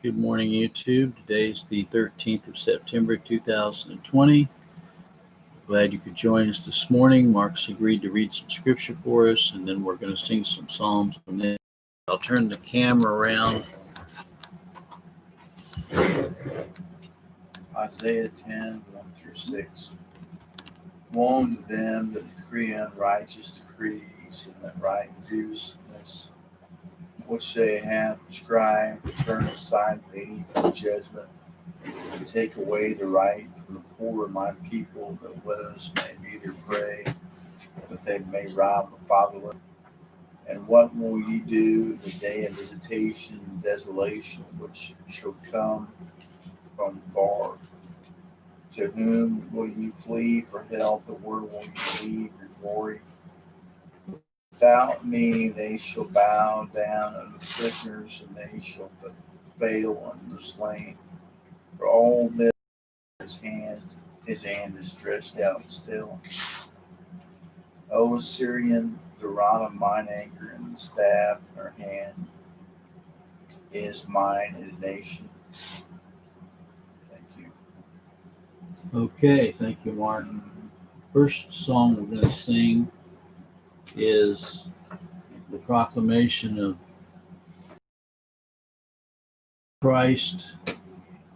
Good morning, YouTube. Today is the 13th of September, 2020. Glad you could join us this morning. Mark's agreed to read some scripture for us, and then we're going to sing some psalms. And then I'll turn the camera around. Isaiah 10, 1-6. Woe unto them that decree unrighteous decrees, and that write grievousness which they have prescribed, to turn aside the needy from judgment, and take away the right from the poor of my people, that widows may be their prey, that they may rob the fatherless. And what will ye do in the day of visitation and desolation, which shall come from far? To whom will you flee for help, and where will you leave your glory? Without me they shall bow down unto the prisoners, and they shall fail unto the slain. For all this his hand is stretched out still. O Assyrian, the rod of mine anger, and the staff in her hand is mine indignation. Thank you. Okay, thank you, Martin. First song we're going to sing is the proclamation of Christ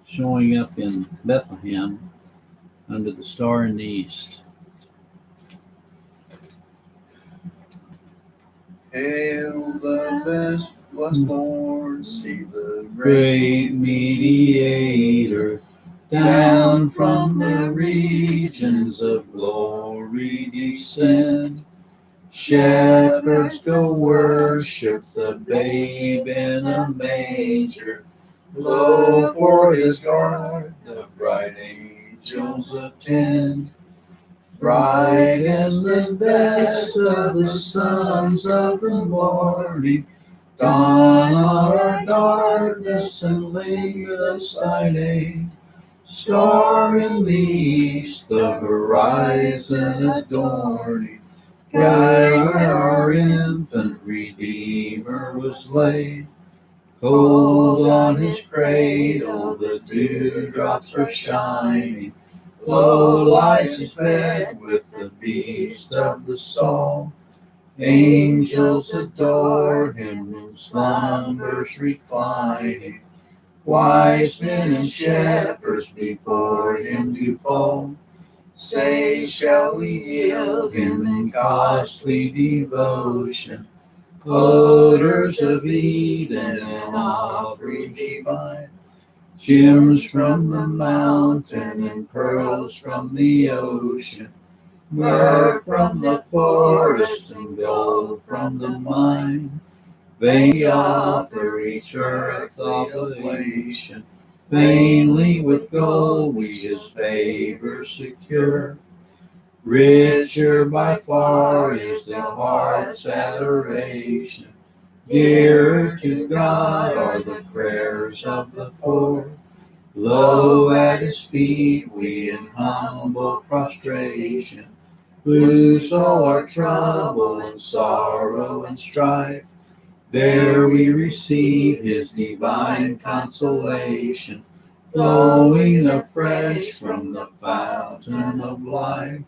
showing up in Bethlehem under the star in the east. Hail the best blessed Lord, see the Great mediator, down from the regions of glory descend. Shepherds go worship the babe in a manger. Lo, for his guard the bright angels attend. Bright as the best of the sons of the morning, dawn our darkness and lead us thy name. Star in the east, the horizon adorning, guide where our infant Redeemer was laid. Cold on his cradle, the dewdrops are shining. Lo, lies his bed with the beast of the stall. Angels adore him in slumbers reclining. Wise men and shepherds before him do fall. Say, shall we yield him in costly devotion? Odors of Eden and offering divine, gems from the mountain and pearls from the ocean, myrrh from the forest and gold from the mine. Vainly offer each earthly oblation, vainly with gold we his favor secure. Richer by far is the heart's adoration, dearer to God are the prayers of the poor. Low at his feet we in humble prostration lose all our trouble and sorrow and strife. There we receive his divine consolation, flowing afresh from the fountain of life.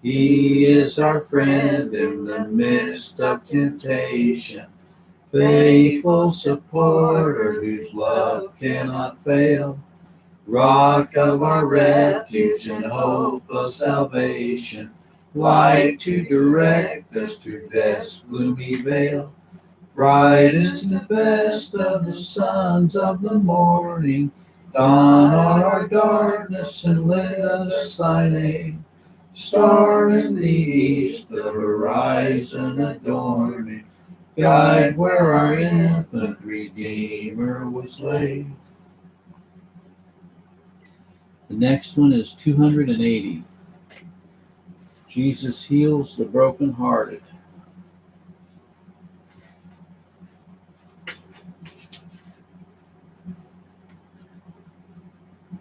He is our friend in the midst of temptation, faithful supporter whose love cannot fail, rock of our refuge and hope of salvation, light to direct us through death's gloomy veil. Bright is the best of the sons of the morning, dawn on our darkness and let us thy name. Star in the east, the horizon adorning, guide where our infant Redeemer was laid. The next one is 280. Jesus heals the brokenhearted.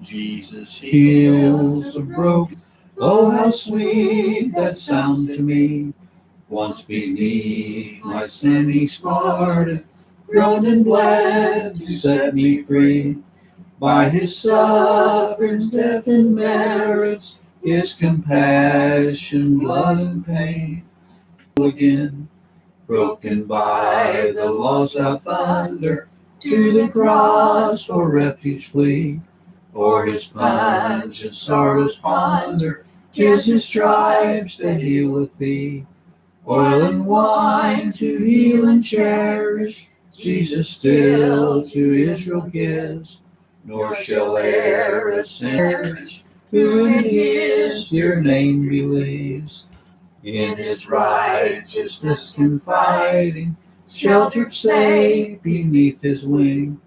Jesus heals the broken. Oh, how sweet that sounds to me. Once beneath my sin he smarted, groaned and bled to set me free. By his sufferings, death, and merits, his compassion, blood, and pain. Again, broken by the laws of thunder, to the cross for refuge flee. O'er his pungent sorrows ponder, 'tis his stripes that healeth thee. Oil and wine to heal and cherish, Jesus still to Israel gives. Nor shall e'er a sinner perish, who in his dear name believes. In his righteousness confiding, sheltered safe beneath his wing,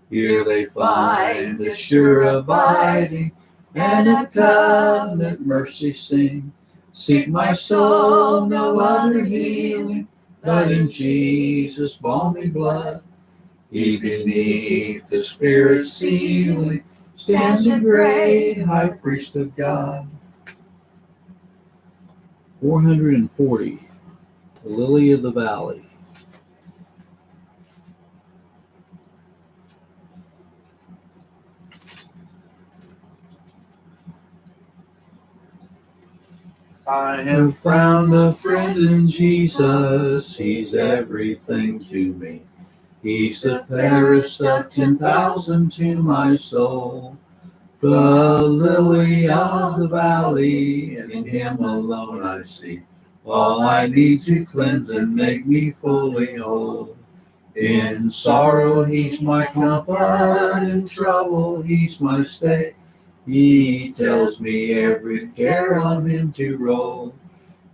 here they find a sure abiding, and a covenant mercy sing. Seek my soul no other healing, but in Jesus' balmy blood. He beneath the Spirit's ceiling stands a great high priest of God. 440, the lily of the valley. I have found a friend in Jesus, he's everything to me. He's the fairest of 10,000 to my soul. The lily of the valley, in him alone I see all I need to cleanse and make me fully whole. In sorrow he's my comfort, in trouble he's my stay. He tells me every care on him to roll.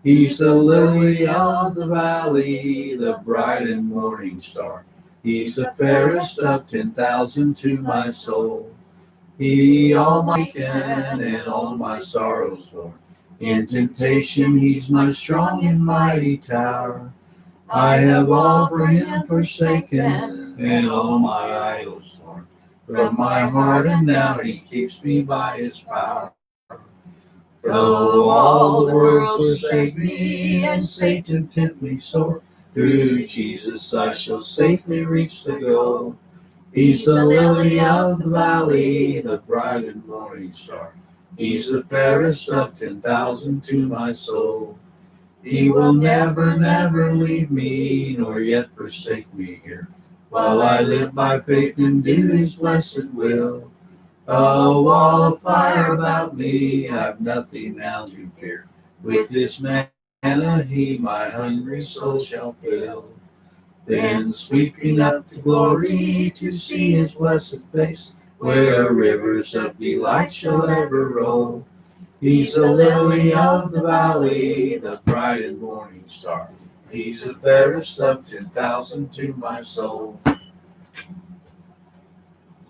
He's the lily of the valley, the bright and morning star. He's the fairest of 10,000 to my soul. He all my can and all my sorrows borne. In temptation he's my strong and mighty tower. I have all for him forsaken, and all my idols torn from my heart, and now he keeps me by his power. Though all the world forsake me, and Satan tempt me sore, through Jesus I shall safely reach the goal. He's the lily of the valley, the bright and morning star. He's the fairest of 10,000 to my soul. He will never, never leave me, nor yet forsake me here, while I live by faith and do his blessed will. A wall of fire about me, I've nothing now to fear. With this manna he my hungry soul shall fill. Then sweeping up to glory to see his blessed face, where rivers of delight shall ever roll. He's the lily of the valley, the bright and morning star. He's the fairest of 10,000 to my soul. The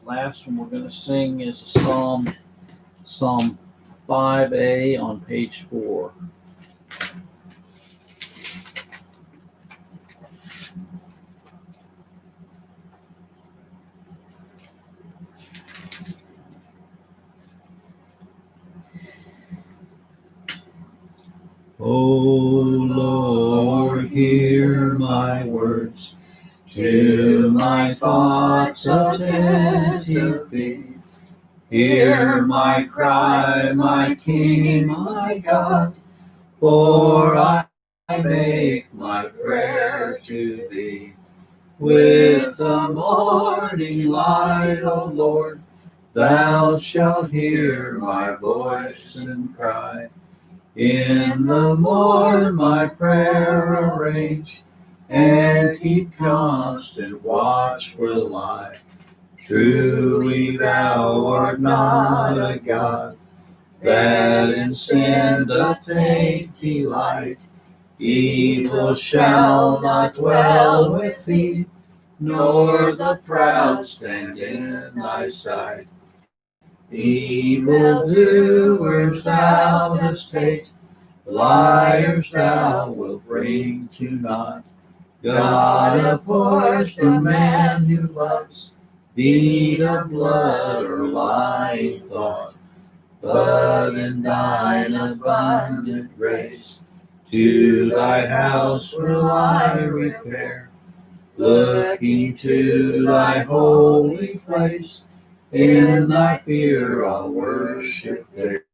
last one we're going to sing is a psalm, Psalm 5a on page 4. O Lord, hear my words, to my thoughts attentive be. Hear my cry, my King, my God, for I make my prayer to thee. With the morning light, O Lord, thou shalt hear my voice and cry. In the morn my prayer arrange, and keep constant watch will I. Truly thou art not a God, that in sin doth take delight. Evil shall not dwell with thee, nor the proud stand in thy sight. Evil doers thou dost hate, liars thou wilt bring to naught. God abhors the man who loves deed of blood or lying thought. But in thine abundant grace, to thy house will I repair. looking to thy holy place. In thy fear I'll worship there.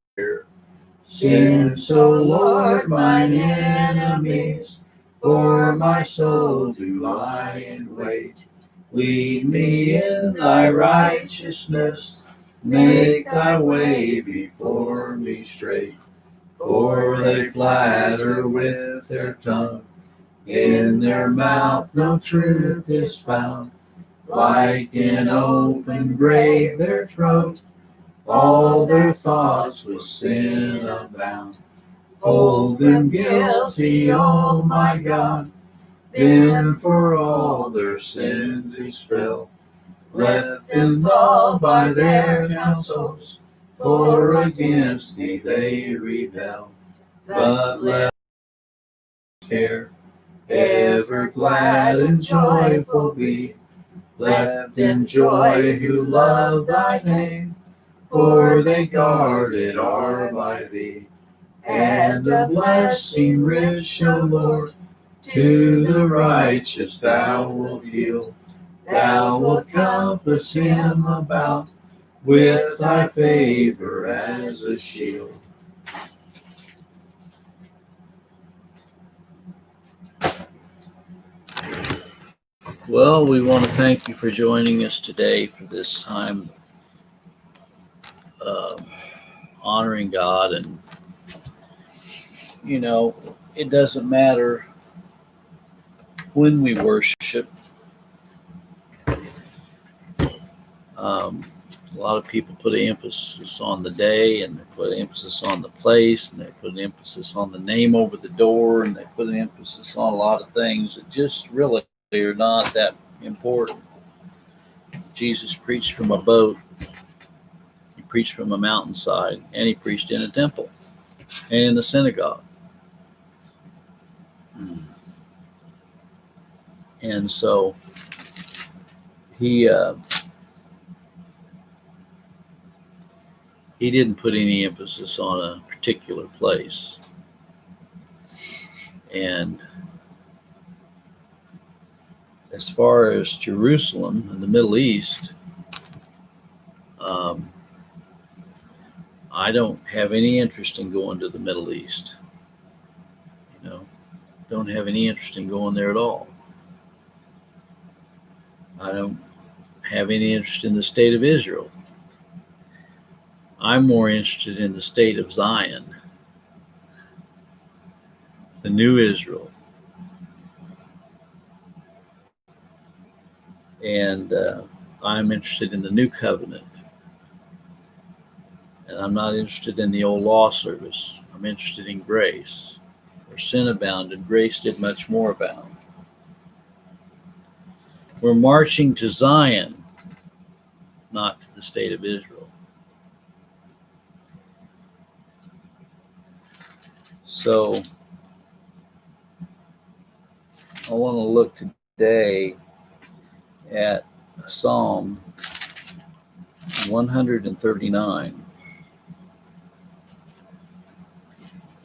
Since, O Lord, mine enemies for my soul do lie in wait, lead me in thy righteousness, make thy way before me straight. For they flatter with their tongue, in their mouth no truth is found. Like an open grave their throat, all their thoughts with sin abound. Hold them guilty, oh my God, then for all their sins expel. Let them fall by their counsels, for against thee they rebel. But let care ever glad and joyful be. Let them joy who love thy name, for they guarded are by thee. And a blessing rich, O Lord, to the righteous thou wilt heal. Thou wilt compass him about with thy favor as a shield. Well, we want to thank you for joining us today for this time honoring God. And, it doesn't matter when we worship. A lot of people put an emphasis on the day, and they put an emphasis on the place, and they put an emphasis on the name over the door, and they put an emphasis on a lot of things that just really are not that important. Jesus preached from a boat, he preached from a mountainside, and he preached in a temple and in the synagogue. And so he didn't put any emphasis on a particular place. And as far as Jerusalem and the Middle East, I don't have any interest in going to the Middle East. Don't have any interest in going there at all. I don't have any interest in the state of Israel. I'm more interested in the state of Zion, the new Israel. And I'm interested in the new covenant. And I'm not interested in the old law service. I'm interested in grace. Where sin abounded, grace did much more abound. We're marching to Zion, not to the state of Israel. So I want to look today at Psalm 139.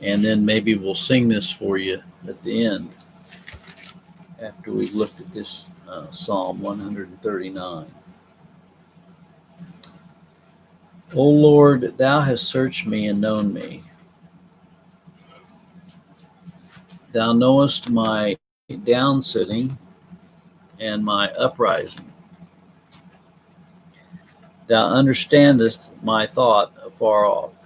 And then maybe we'll sing this for you at the end after we've looked at this Psalm 139. O Lord, thou hast searched me and known me. Thou knowest my downsitting and my uprising. Thou understandest my thought afar off.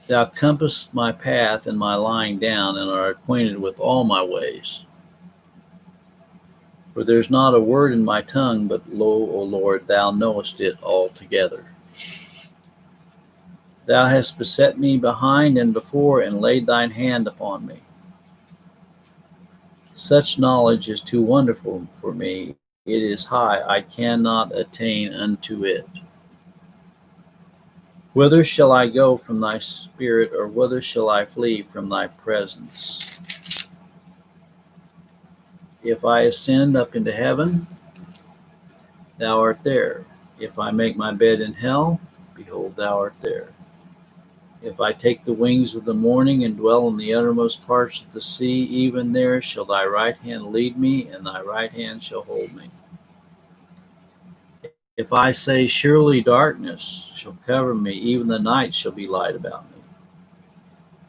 Thou compassest my path and my lying down, and art acquainted with all my ways. For there's not a word in my tongue, but lo, O Lord, thou knowest it altogether. Thou hast beset me behind and before, and laid thine hand upon me. Such knowledge is too wonderful for me. It is high, I cannot attain unto it. Whither shall I go from thy spirit, or whither shall I flee from thy presence? If I ascend up into heaven, thou art there. If I make my bed in hell, behold, thou art there. If I take the wings of the morning and dwell in the uttermost parts of the sea, even there shall thy right hand lead me, and thy right hand shall hold me. If I say, surely darkness shall cover me, even the night shall be light about me.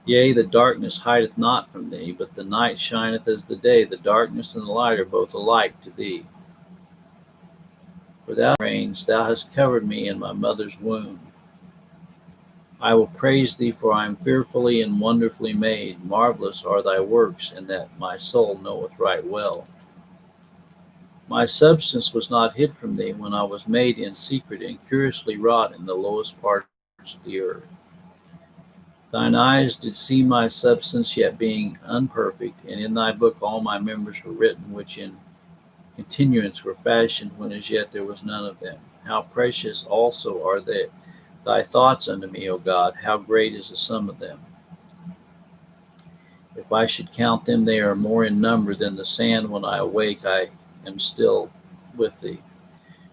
Yea, the darkness hideth not from thee, but the night shineth as the day. The darkness and the light are both alike to thee. For thou reigns, thou hast covered me in my mother's womb. I will praise thee, for I am fearfully and wonderfully made. Marvelous are thy works, and that my soul knoweth right well. My substance was not hid from thee when I was made in secret and curiously wrought in the lowest parts of the earth. Thine eyes did see my substance, yet being unperfect, and in thy book all my members were written, which in continuance were fashioned, when as yet there was none of them. How precious also are thy thoughts unto me, O God! How great is the sum of them! If I should count them, they are more in number than the sand. When I awake, I am still with thee.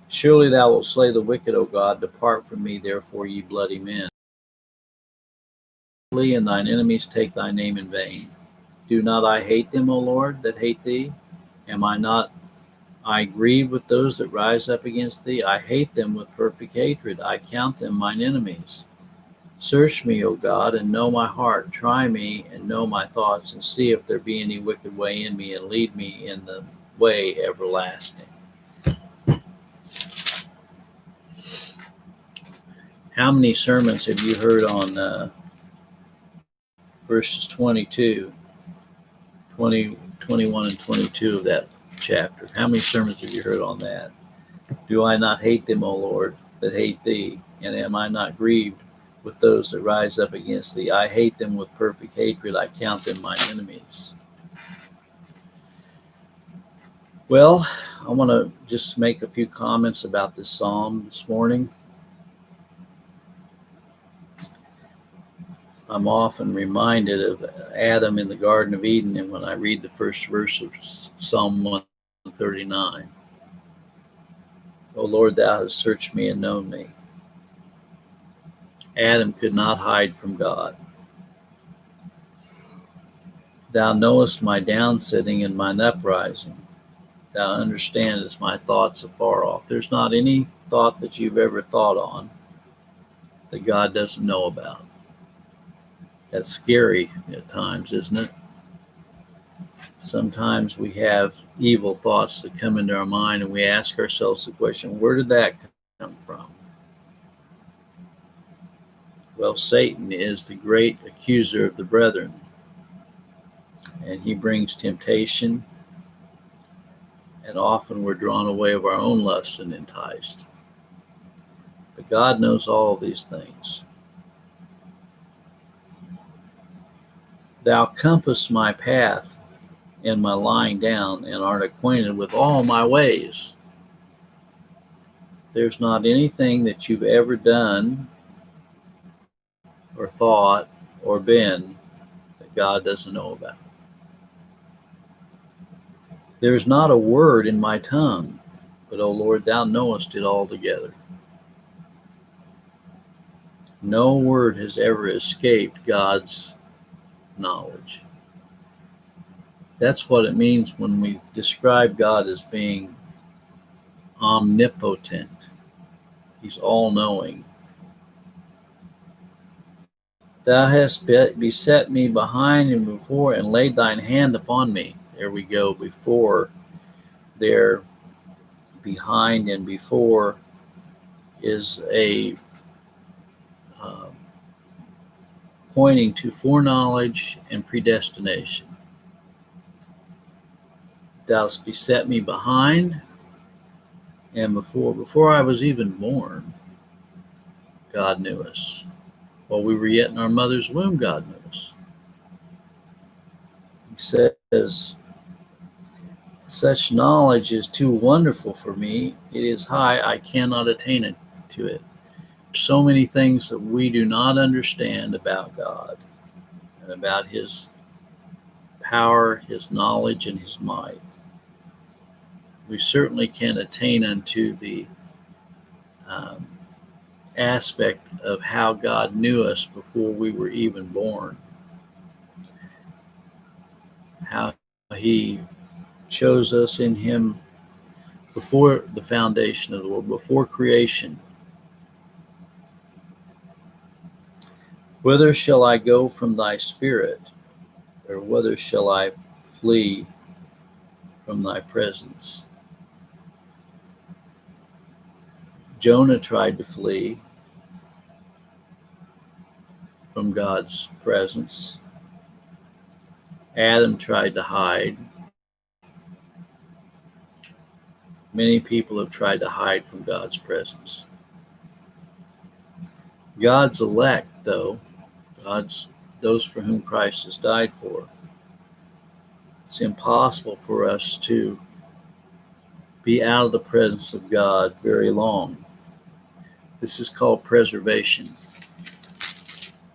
Surely thou wilt slay the wicked, O God. Depart from me, therefore, ye bloody men. And thine enemies take thy name in vain. Do not I hate them, O Lord, that hate thee? Am I not grieved with those that rise up against thee? I hate them with perfect hatred. I count them mine enemies. Search me, O God, and know my heart. Try me and know my thoughts, and see if there be any wicked way in me, and lead me in the way everlasting. How many sermons have you heard on verses 22, 20, 21, and 22 of that chapter? How many sermons have you heard on that? Do I not hate them, O Lord, that hate thee? And am I not grieved with those that rise up against thee? I hate them with perfect hatred. I count them mine enemies. Well, I want to just make a few comments about this psalm this morning. I'm often reminded of Adam in the Garden of Eden, and when I read the first verse of Psalm 139, O Lord, thou hast searched me and known me. Adam could not hide from God. Thou knowest my downsitting and mine uprising. Thou understandest my thoughts afar off. There's not any thought that you've ever thought on that God doesn't know about. That's scary at times, isn't it? Sometimes we have evil thoughts that come into our mind, and we ask ourselves the question, where did that come from? Well, Satan is the great accuser of the brethren, and he brings temptation, and often we're drawn away of our own lust and enticed. But God knows all these things. Thou compassest my path and my lying down, and art acquainted with all my ways. There's not anything that you've ever done or thought or been that God doesn't know about. There's not a word in my tongue, but, O Lord, thou knowest it altogether. No word has ever escaped God's knowledge. That's what it means when we describe God as being omnipotent. He's all-knowing. Thou hast beset me behind and before, and laid thine hand upon me. There we go. Before, there, behind and before is a pointing to foreknowledge and predestination. Thou hast beset me behind and before. Before I was even born, God knew us. While we were yet in our mother's womb, God knew us. He says, such knowledge is too wonderful for me. It is high, I cannot attain it to it. So many things that we do not understand about God and about his power, his knowledge, and his might. We certainly can attain unto the aspect of how God knew us before we were even born, how he chose us in him before the foundation of the world, before creation. Whither shall I go from thy spirit, or whither shall I flee from thy presence? Jonah tried to flee from God's presence. Adam tried to hide. Many people have tried to hide from God's presence. God's elect, though, those for whom Christ has died for, it's impossible for us to be out of the presence of God very long. This is called preservation.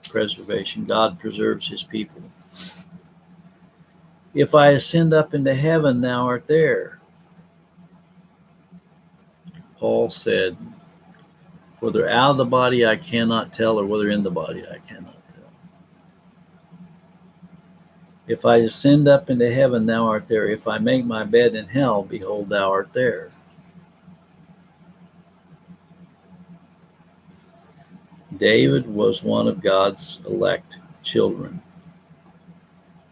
Preservation. God preserves his people. If I ascend up into heaven, thou art there. Paul said, whether out of the body I cannot tell, or whether in the body I cannot tell. If I ascend up into heaven, thou art there. If I make my bed in hell, behold, thou art there. David was one of God's elect children,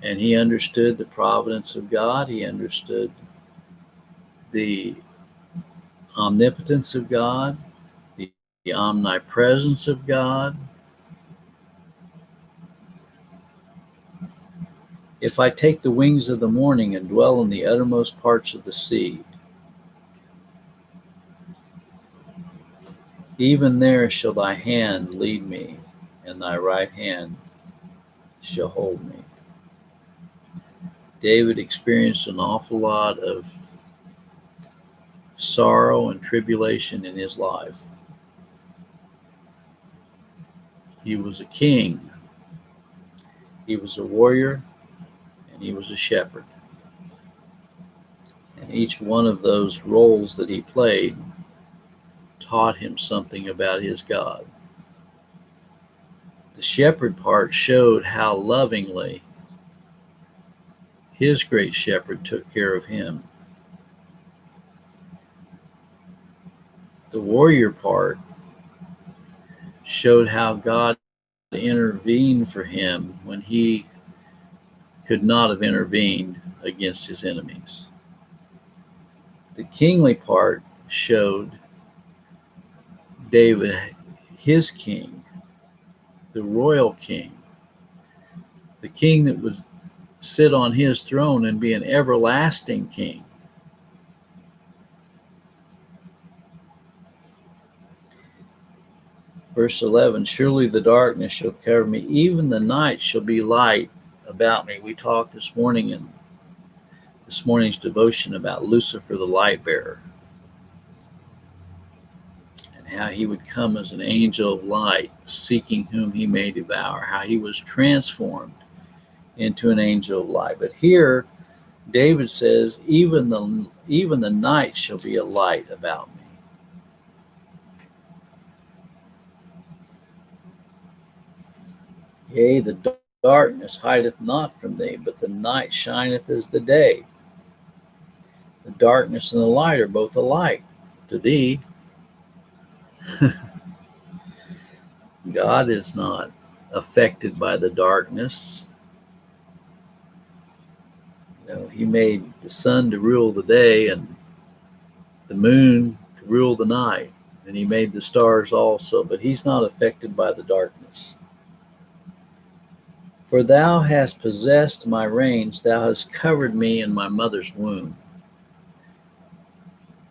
and he understood the providence of God. He understood the omnipotence of God, the omnipresence of God. If I take the wings of the morning and dwell in the uttermost parts of the sea, even there shall thy hand lead me, and thy right hand shall hold me. David experienced an awful lot of sorrow and tribulation in his life. He was a king, he was a warrior, and he was a shepherd. And each one of those roles that he played taught him something about his God. The shepherd part showed how lovingly his great shepherd took care of him. The warrior part showed how God intervened for him when he could not have intervened against his enemies. The kingly part showed David, his king, the royal king, the king that would sit on his throne and be an everlasting king. Verse 11, surely the darkness shall cover me, even the night shall be light about me. We talked this morning in this morning's devotion about Lucifer, the light bearer, and how he would come as an angel of light, seeking whom he may devour, how he was transformed into an angel of light. But here, David says, even the night shall be a light about me. Yea, the darkness hideth not from thee, but the night shineth as the day. The darkness and the light are both alike to thee. God is not affected by the darkness. He made the sun to rule the day and the moon to rule the night, and he made the stars also, but he's not affected by the darkness. For thou hast possessed my reins, thou hast covered me in my mother's womb.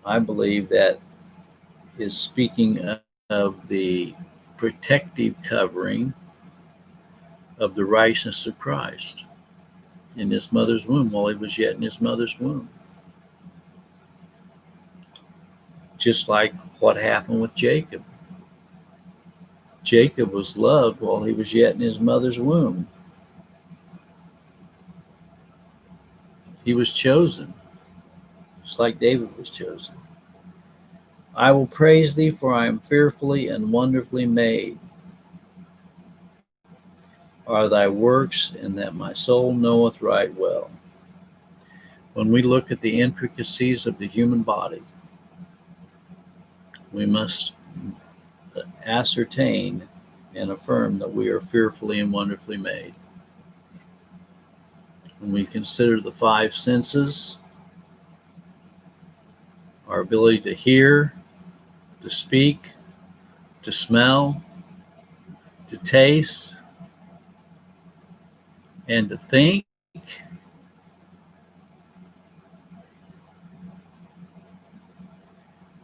I believe that is speaking of the protective covering of the righteousness of Christ in his mother's womb while he was yet in his mother's womb. Just like what happened with Jacob. Jacob was loved while he was yet in his mother's womb. He was chosen, just like David was chosen. I will praise thee, for I am fearfully and wonderfully made. Are thy works, and that my soul knoweth right well. When we look at the intricacies of the human body, we must ascertain and affirm that we are fearfully and wonderfully made. When we consider the five senses, our ability to hear, to speak, to smell, to taste, and to think,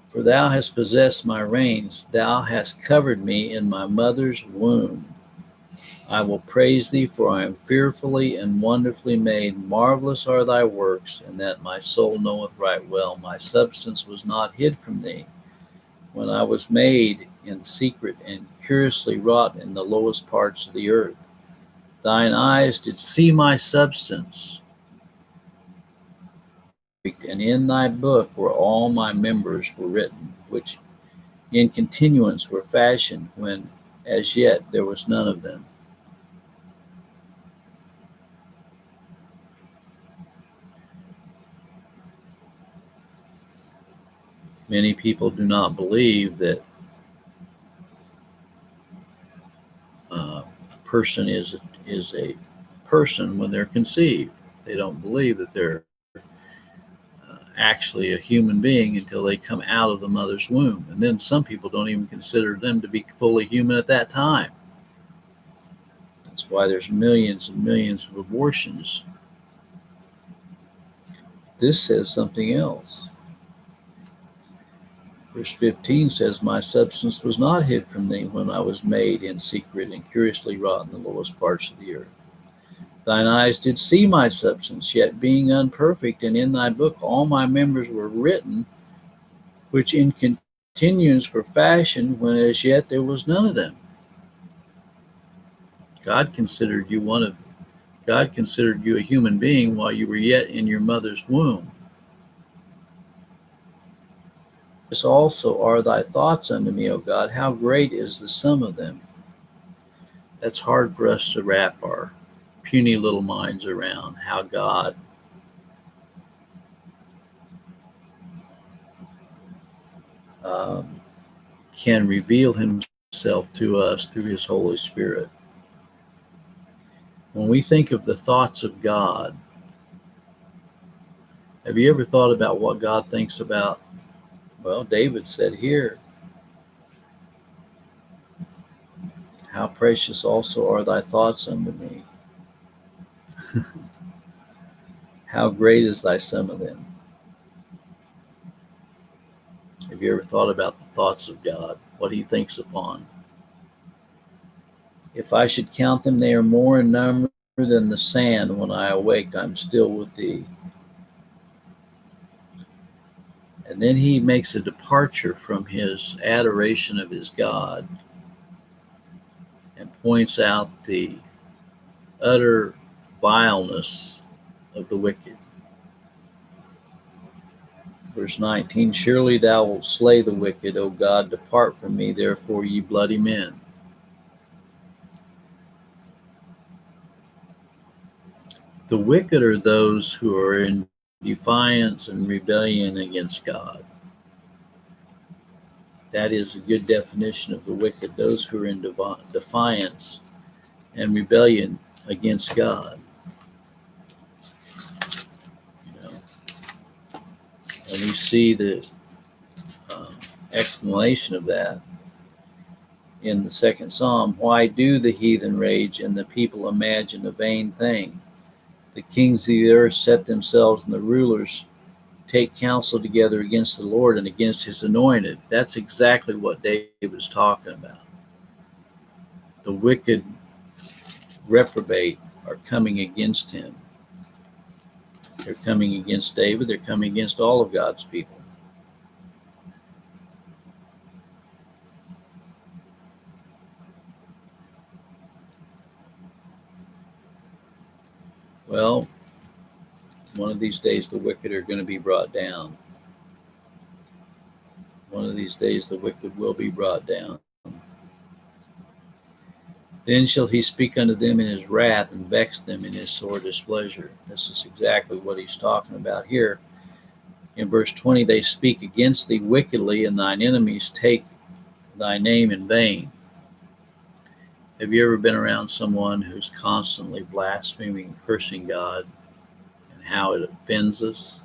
for thou hast possessed my reins, thou hast covered me in my mother's womb. I will praise thee, for I am fearfully and wonderfully made. Marvelous are thy works, and that my soul knoweth right well. My substance was not hid from thee, when I was made in secret and curiously wrought in the lowest parts of the earth. Thine eyes did see my substance, and in thy book were all my members were written, which in continuance were fashioned, when as yet there was none of them. Many people do not believe that a person is a person when they're conceived. They don't believe that they're actually a human being until they come out of the mother's womb. And then some people don't even consider them to be fully human at that time. That's why there's millions and millions of abortions. This says something else. Verse 15 says, my substance was not hid from thee, when I was made in secret and curiously wrought in the lowest parts of the earth. Thine eyes did see my substance, yet being unperfect, and in thy book all my members were written, which in continuance were fashioned, when as yet there was none of them. God considered you a human being while you were yet in your mother's womb. This also are thy thoughts unto me, O God. How great is the sum of them. That's hard for us to wrap our puny little minds around, how God can reveal himself to us through his Holy Spirit. When we think of the thoughts of God, have you ever thought about what God thinks about? Well, David said here, how precious also are thy thoughts unto me. How great is thy sum of them. Have you ever thought about the thoughts of God, what he thinks upon? If I should count them, they are more in number than the sand. When I awake, I'm still with thee. And then he makes a departure from his adoration of his God and points out the utter vileness of the wicked. Verse 19, surely thou wilt slay the wicked, O God, depart from me, therefore, ye bloody men. The wicked are those who are in defiance and rebellion against God. That is a good definition of the wicked, those who are in defiance and rebellion against God. You know, and we see the explanation of that in the second Psalm. Why do the heathen rage and the people imagine a vain thing? The kings of the earth set themselves, and the rulers take counsel together against the Lord and against his anointed. That's exactly what David was talking about. The wicked reprobate are coming against him. They're coming against David. They're coming against all of God's people. Well, one of these days the wicked are going to be brought down. One of these days the wicked will be brought down. Then shall he speak unto them in his wrath and vex them in his sore displeasure. This is exactly what he's talking about here. In verse 20, they speak against thee wickedly, and thine enemies take thy name in vain. Have you ever been around someone who's constantly blaspheming and cursing God and how it offends us?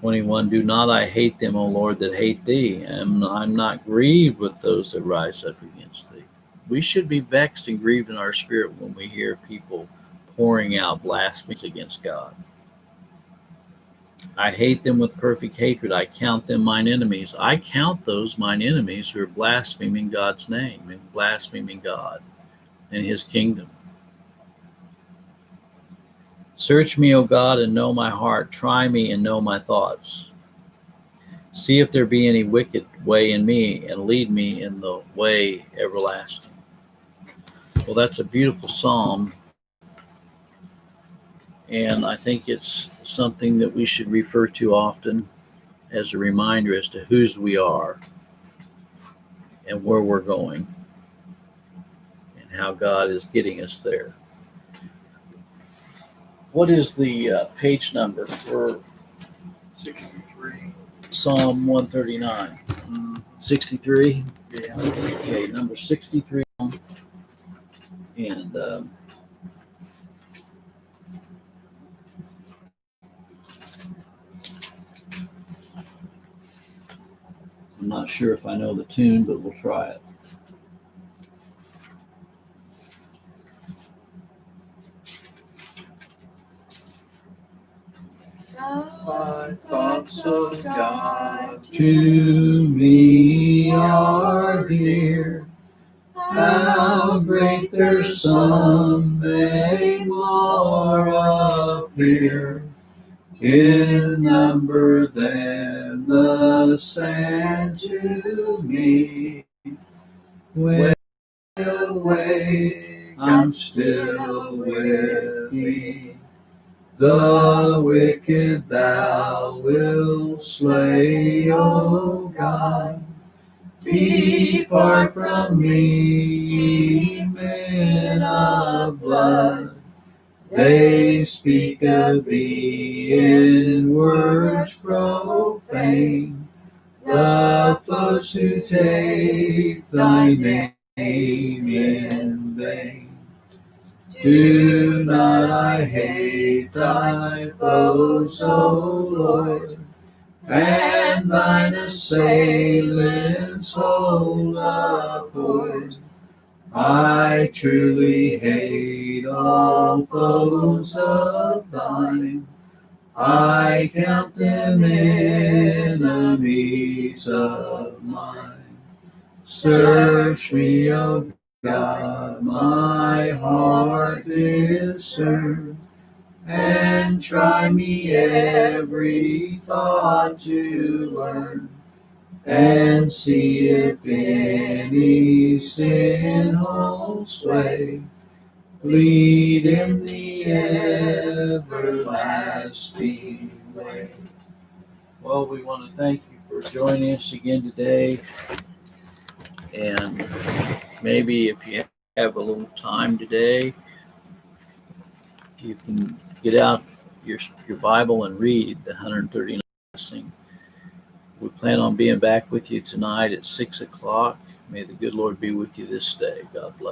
21, do not I hate them, O Lord, that hate thee, and I'm not grieved with those that rise up against thee. We should be vexed and grieved in our spirit when we hear people pouring out blasphemies against God. I hate them with perfect hatred. I count them mine enemies. I count those mine enemies who are blaspheming God's name and blaspheming God and his kingdom. Search me, O God, and know my heart. Try me and know my thoughts. See if there be any wicked way in me, and lead me in the way everlasting. Well, that's a beautiful psalm, and I think it's something that we should refer to often as a reminder as to whose we are and where we're going and how God is getting us there. What is the page number for 63. Psalm 139? 63? Yeah. Okay, number 63. And I'm not sure if I know the tune, but we'll try it. My thoughts of God To me are dear, how great their sum they more appear, in number than the sand to me. When I awake, I'm still with thee. The wicked thou wilt slay, O God. Depart from me, men of blood. They speak of thee in words profane, the foes who take thy name in vain. Do not I hate thy foes, O Lord, and thine assailants hold abhorred. I truly hate all foes of thine. I count them enemies of mine. Search me, O God, my heart discern, and try me every thought to learn, and see if any sin holds sway. Lead in the everlasting way. Well, we want to thank you for joining us again today. And maybe if you have a little time today, you can get out your Bible and read the 139th blessing. We plan on being back with you tonight at 6 o'clock. May the good Lord be with you this day. God bless.